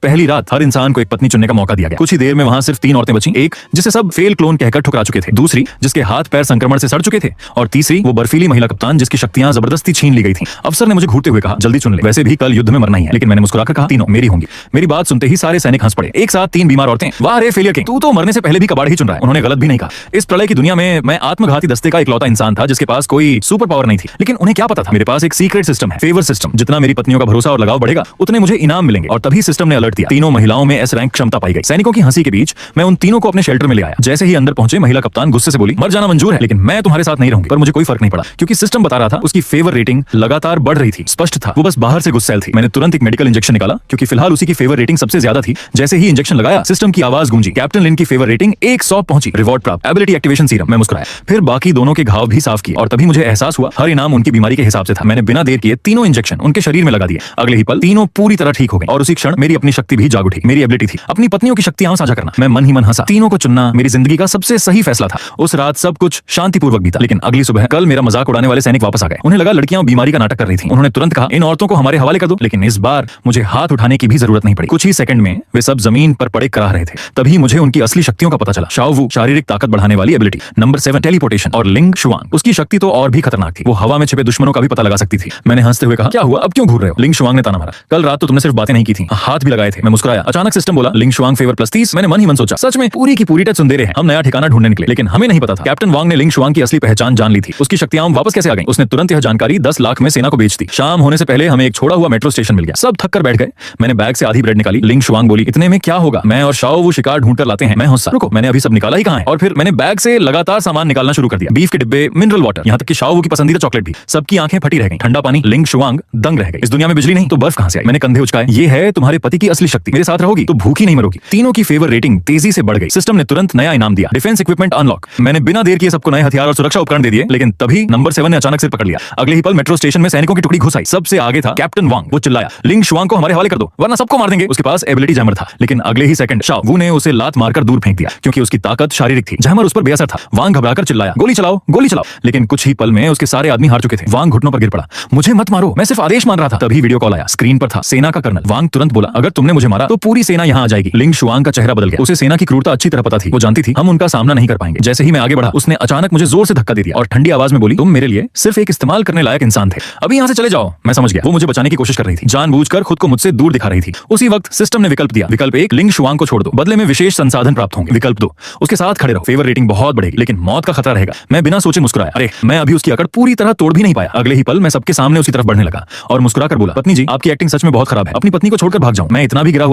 पहली रात हर इंसान को एक पत्नी चुनने का मौका दिया गया। कुछ ही देर में वहां सिर्फ 3 औरतें बची, एक जिसे सब फेल क्लोन कहकर ठुकरा चुके थे, दूसरी जिसके हाथ पैर संक्रमण से सड़ चुके थे, और तीसरी वो बर्फीली महिला कप्तान जिसकी शक्तियां जबरदस्ती छीन ली गई थी। अफसर ने मुझे घूरते हुए कहा, जल्दी चुन ले, वैसे भी कल युद्ध में मरना ही है। लेकिन मैंने मुस्कुराकर कहा, तीनों मेरी होंगी। मेरी बात सुनते ही सारे सैनिक हंस पड़े। एक साथ 3 बीमार औरतें। वाह रे फेलियर किंग, तू तो मरने से पहले भी कबाड़ ही चुन रहा है। उन्होंने गलत भी नहीं कहा। इस प्रलय की दुनिया में मैं आत्मघाती दस्ते का इकलौता इंसान था जिसके पास कोई सुपर पावर नहीं थी। लेकिन उन्हें क्या पता था, मेरे पास एक सीक्रेट सिस्टम है, फेवर सिस्टम। जितना मेरी पत्नियों का भरोसा और लगाव बढ़ेगा उतने मुझे इनाम मिलेंगे। और तभी सिस्टम ने अलर्ट दिया। तीनों महिलाओं में एस रैंक क्षमता पाई गई। सैनिकों की हंसी के बीच मैं उन तीनों को अपने शेल्टर में ले आया। जैसे ही अंदर पहुंचे महिला कप्तान गुस्से से बोली, मर जाना मंजूर है लेकिन मैं तुम्हारे साथ नहीं रहूंगी। पर मुझे कोई फर्क नहीं पड़ा क्योंकि सिस्टम बता रहा था उसकी फेवर रेटिंग लगातार बढ़ रही थी। स्पष्ट था वो बस बाहर से गुस्सैल थी। मैंने तुरंत एक मेडिकल इंजेक्शन निकाला क्योंकि फिलहाल उसी की फेवर रेटिंग सबसे ज्यादा थी। जैसे ही इंजेक्शन लगाया सिस्टम की आवाज गूंजी, कैप्टन लिन की फेवर रेटिंग 100 पहुंची। रिवॉर्ड प्राप्त, एबिलिटी एक्टिवेशन सीरम। मैं मुस्कुराया, फिर बाकी दोनों के घाव भी साफ किए और तभी मुझे एहसास हुआ हर इनाम उनकी बीमारी के हिसाब से था। मैंने बिना देर किए तीनों इंजेक्शन उनके शरीर में लगा दिए। अगले ही पल तीनों पूरी तरह ठीक हो गए और उसी क्षण मेरी अपनी शक्ति भी जाग उठी। मेरी एबिलिटी थी अपनी पत्नियों की शक्तियां साझा करना। मैं मन ही मन हंसा। तीनों को चुनना मेरी जिंदगी का सबसे सही फैसला था। उस रात सब कुछ शांतिपूर्वक बीता। लेकिन अगली सुबह कल मेरा मजाक उड़ाने वाले सैनिक वापस आ गए। उन्हें लगा लड़कियां बीमारी का नाटक कर रही थी। उन्होंने तुरंत कहा, इन औरतों को हमारे हवाले कर दो। लेकिन इस बार मुझे हाथ उठाने की भी जरूरत नहीं पड़ी। कुछ ही सेकंड में वे सब जमीन पर पड़े कराह रहे थे। तभी मुझे उनकी असली शक्तियों का पता चला। शाओ वू, शारीरिक ताकत बढ़ाने वाली एबिलिटी। Number 7 teleportation. और लिंग शुआंग, उसकी शक्ति तो और भी खतरनाक थी। वो हवा में छिपे दुश्मनों का भी पता लगा सकती थी। मैंने हंसते हुए कहा, क्या हुआ, अब क्यों घूर रहे हो? लिंग शुआंग ने ताना मारा, कल रात तो तुमने सिर्फ बातें नहीं की थी, हाथ भी लगाए थे। मैं मुस्कुराया। अचानक सिस्टम बोला, लिंग शुआंग फेवर +30। मैंने मन ही मन सोचा, सच में पूरी की पूरी टच सुंदरे हैं। हम नया ठिकाना ढूंढने निकले। लेकिन हमें नहीं पता था कैप्टन वांग ने लिंग शुआंग की असली पहचान जान ली थी। उसकी शक्तियां वापस कैसे आ गई? उसने तुरंत यह जानकारी 10 लाख में सेना को बेच दी। शाम होने से पहले हमें एक छोड़ा हुआ मेट्रो स्टेशन मिल गया। सब थक कर बैठ गए। मैंने बैग से आधी ब्रेड निकाली। लिंग शुआंग बोली, इतने में क्या होगा, मैं और शाओ वो शिकार ढूंढ कर लाते हैं। मैं हंसा, रुको, मैंने अभी सब निकाला ही कहां है? और फिर मैंने बैग से लगातार सामान निकालना शुरू कर दिया। बीफ के डिब्बे, मिनरल वाटर, यहाँ तक कि शाओ की पसंदीदा चॉकलेट भी। सबकी आंखें फटी रह गई। ठंडा पानी। लिंग शुआंग दंग रह गई। इस दुनिया में बिजली नहीं तो बर्फ कहां से आई? मैंने कंधे उचकाए। ये है तुम्हारे पति की असली शक्ति। मेरे साथ रहोगी तो भूखी नहीं मरोगी। तीनों की फेवर रेटिंग तेजी से बढ़ गई। सिस्टम ने तुरंत नया इनाम दिया, डिफेंस इक्विपमेंट अनलॉक। मैंने बिना देर किए सबको नए हथियार और सुरक्षा उपकरण दे दिए। लेकिन तभी नंबर 7 ने अचानक सिर पकड़ लिया। अगले ही पल मेट्रो स्टेशन में सैनिकों की टुकड़ी घुस आई। सबसे आगे था कैप्टन वांग। वो चिल्लाया, लिंग शुआंग को हमारे हवाले कर दो वरना सबको मार देंगे। उसके पास एबिलिटी जैमर था। लेकिन अगले ही सेकंड शाओ वू ने उसे लात मारकर दूर फेंक दिया क्योंकि उसकी ताकत शारीरिक थी, जैमर उस पर बेअसर था। वांग घबराकर चिल्लाया, गोली चलाओ, गोली चलाओ। लेकिन कुछ ही पल में उसके सारे आदमी हार चुके थे। वांग घुटनों पर गिर पड़ा। मुझे मत मारो, मैं सिर्फ आदेश मान रहा था। तभी वीडियो कॉल आया। स्क्रीन पर था सेना का कर्नल। वांग तुरंत बोला, अगर तुमने मुझे मारा तो पूरी सेना यहाँ आ जाएगी। लिंग शुआंग का चेहरा बदल गया। उसे सेना की क्रूरता अच्छी तरह पता थी। वो जानती थी हम उनका सामना नहीं कर पाएंगे। जैसे ही मैं आगे बढ़ा उसने अचानक मुझे जोर से धक्का दे दिया और ठंडी आवाज में बोली, तुम मेरे लिए सिर्फ एक इस्तेमाल करने लायक इंसान थे, अभी यहाँ से चले जाओ। मैं समझ गया वो मुझे बचाने की कोशिश कर रही थी, जानबूझकर खुद को मुझसे दूर दिखा रही थी। उसी वक्त सिस्टम ने विकल्प दिया। विकल्प 1, लिंग शुआंग को छोड़ दो, बदले में विशेष संसाधन प्राप्त होंगे। विकल्प 2, उसके साथ खड़े रहो, फेवर रेटिंग बहुत बढ़ेगी लेकिन मौत का खतरा रहेगा। मैं बिना सोचे मुस्कुराया। अरे मैं अभी उसकी अकड़ पूरी तरह तोड़ भी नहीं पाया। अगले ही पल मैं सबके सामने उसकी तरफ बढ़ने लगा और मुस्कुराकर बोला, पत्नी जी आपकी एक्टिंग सच में बहुत खराब है, अपनी पत्नी को छोड़कर भाग जाऊं। मैं इतना भी गिरा हुआ